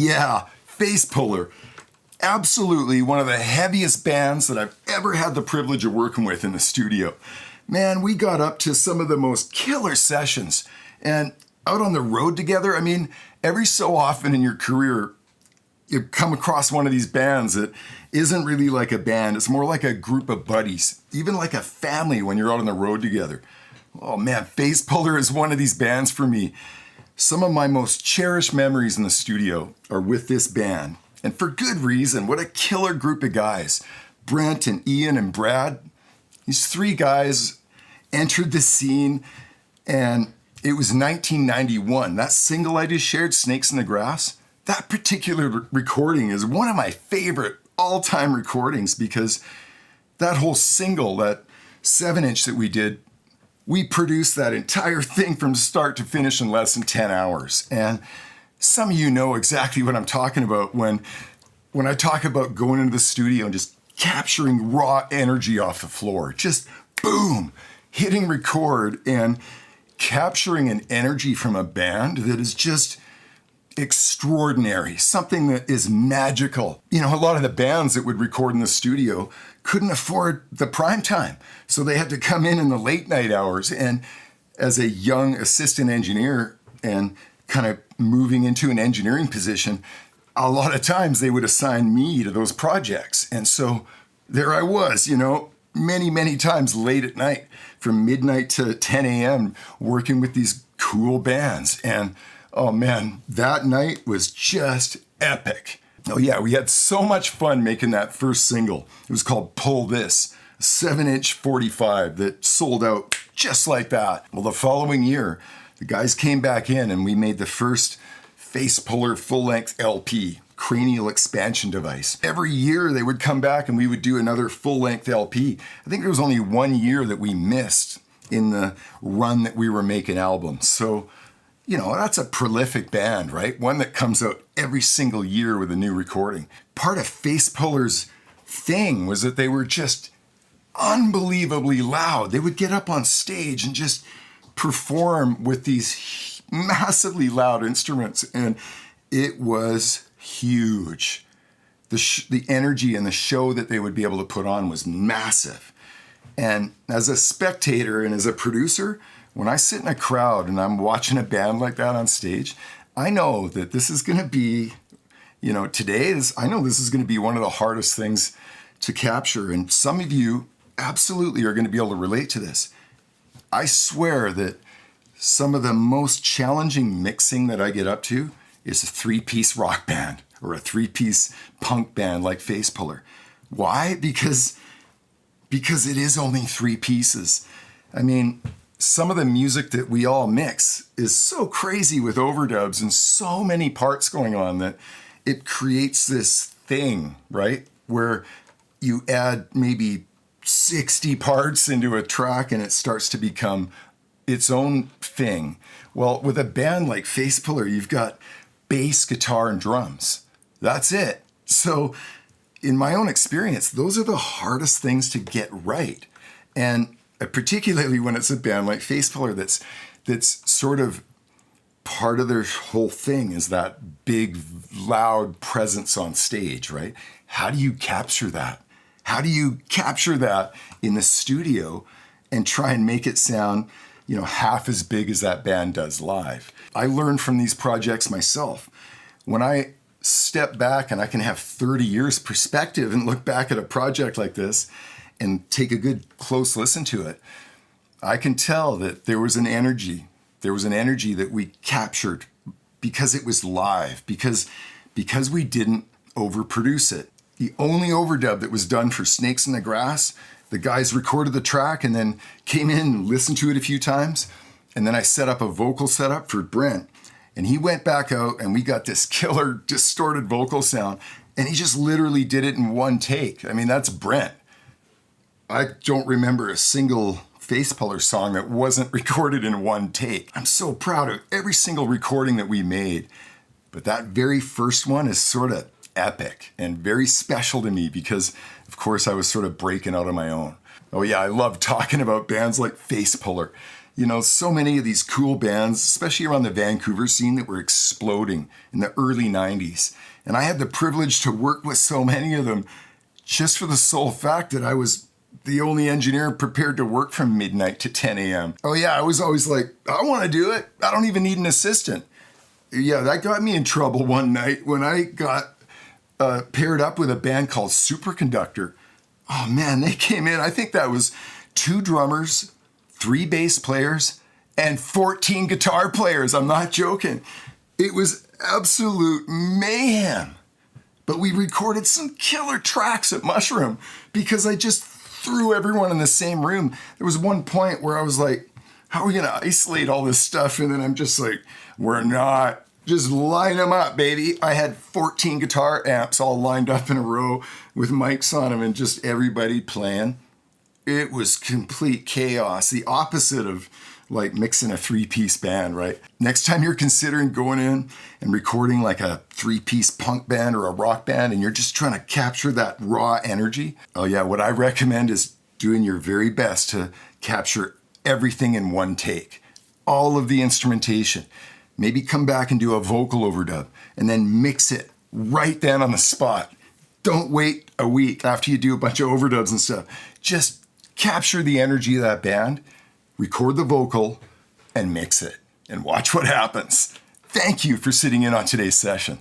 Yeah, Facepuller. Absolutely one of the heaviest bands that I've ever had the privilege of working with in the studio. Man, we got up to some of the most killer sessions. And out on the road together, I mean, every so often in your career, you come across one of these bands that isn't really like a band. It's more like a group of buddies, even like a family when you're out on the road together. Oh man, Facepuller is one of these bands for me. Some of my most cherished memories in the studio are with this band. And for good reason. What a killer group of guys. Brent and Ian and Brad. These three guys entered the scene, and it was 1991. That single I just shared, Snakes in the Grass, that particular recording is one of my favorite all-time recordings because that whole single, that 7-inch that we did, we produced that entire thing from start to finish in less than 10 hours. And some of you know exactly what I'm talking about when I talk about going into the studio and just capturing raw energy off the floor. Just boom, hitting record and capturing an energy from a band that is just extraordinary, something that is magical. You know, a lot of the bands that would record in the studio couldn't afford the prime time, so they had to come in the late night hours. And as a young assistant engineer and kind of moving into an engineering position, a lot of times they would assign me to those projects. And so there I was, you know, many times late at night from midnight to 10 a.m. working with these cool bands. And oh man, that night was just epic. Oh yeah, we had so much fun making that first single. It was called Pull This, a 7-inch 45 that sold out just like that. Well, the following year, the guys came back in and we made the first Facepuller full-length LP, cranial expansion device. Every year they would come back and we would do another full-length LP. I think there was only 1 year that we missed in the run that we were making albums. So, you know, that's a prolific band, right? One that comes out every single year with a new recording. Part of Facepuller's thing was that they were just unbelievably loud. They would get up on stage and just perform with these massively loud instruments, and it was huge. The energy and the show that they would be able to put on was massive. And as a spectator and as a producer, when I sit in a crowd and I'm watching a band like that on stage, I know that this is going to be, you know, I know this is going to be one of the hardest things to capture. And some of you absolutely are going to be able to relate to this. I swear that some of the most challenging mixing that I get up to is a 3-piece rock band or a 3-piece punk band like Facepuller. Why? Because it is only 3 pieces. I mean, some of the music that we all mix is so crazy with overdubs and so many parts going on that it creates this thing, right? Where you add maybe 60 parts into a track and it starts to become its own thing. Well, with a band like Facepuller, you've got bass, guitar, and drums. That's it. So in my own experience, those are the hardest things to get right. And particularly when it's a band like Facepuller that's sort of part of their whole thing is that big, loud presence on stage, right? How do you capture that? How do you capture that in the studio and try and make it sound, you know, half as big as that band does live? I learned from these projects myself. When I step back and I can have 30 years perspective and look back at a project like this and take a good close listen to it, I can tell that there was an energy. There was an energy that we captured because it was live, because we didn't overproduce it. The only overdub that was done for Snakes in the Grass, the guys recorded the track and then came in and listened to it a few times. And then I set up a vocal setup for Brent. And he went back out and we got this killer distorted vocal sound. And he just literally did it in one take. I mean, that's Brent. I don't remember a single Facepuller song that wasn't recorded in one take. I'm so proud of every single recording that we made. But that very first one is sort of epic and very special to me because, of course, I was sort of breaking out on my own. Oh yeah, I love talking about bands like Facepuller. You know, so many of these cool bands, especially around the Vancouver scene, that were exploding in the early 90s. And I had the privilege to work with so many of them just for the sole fact that I was the only engineer prepared to work from midnight to 10 a.m. Oh yeah, I was always like, I want to do it. I don't even need an assistant. Yeah, that got me in trouble one night when I got paired up with a band called Superconductor. Oh man, they came in. I think that was 2 drummers, 3 bass players, and 14 guitar players. I'm not joking. It was absolute mayhem. But we recorded some killer tracks at Mushroom because I just threw everyone in the same room. There was one point where I was like, how are we going to isolate all this stuff? And then I'm just like, we're not. Just line them up, baby. I had 14 guitar amps all lined up in a row with mics on them and just everybody playing. It was complete chaos. The opposite of like mixing a 3-piece band, right? Next time you're considering going in and recording like a 3-piece punk band or a rock band and you're just trying to capture that raw energy, oh yeah, what I recommend is doing your very best to capture everything in one take. All of the instrumentation. Maybe come back and do a vocal overdub and then mix it right then on the spot. Don't wait a week after you do a bunch of overdubs and stuff. Just capture the energy of that band, record the vocal, and mix it. And watch what happens. Thank you for sitting in on today's session.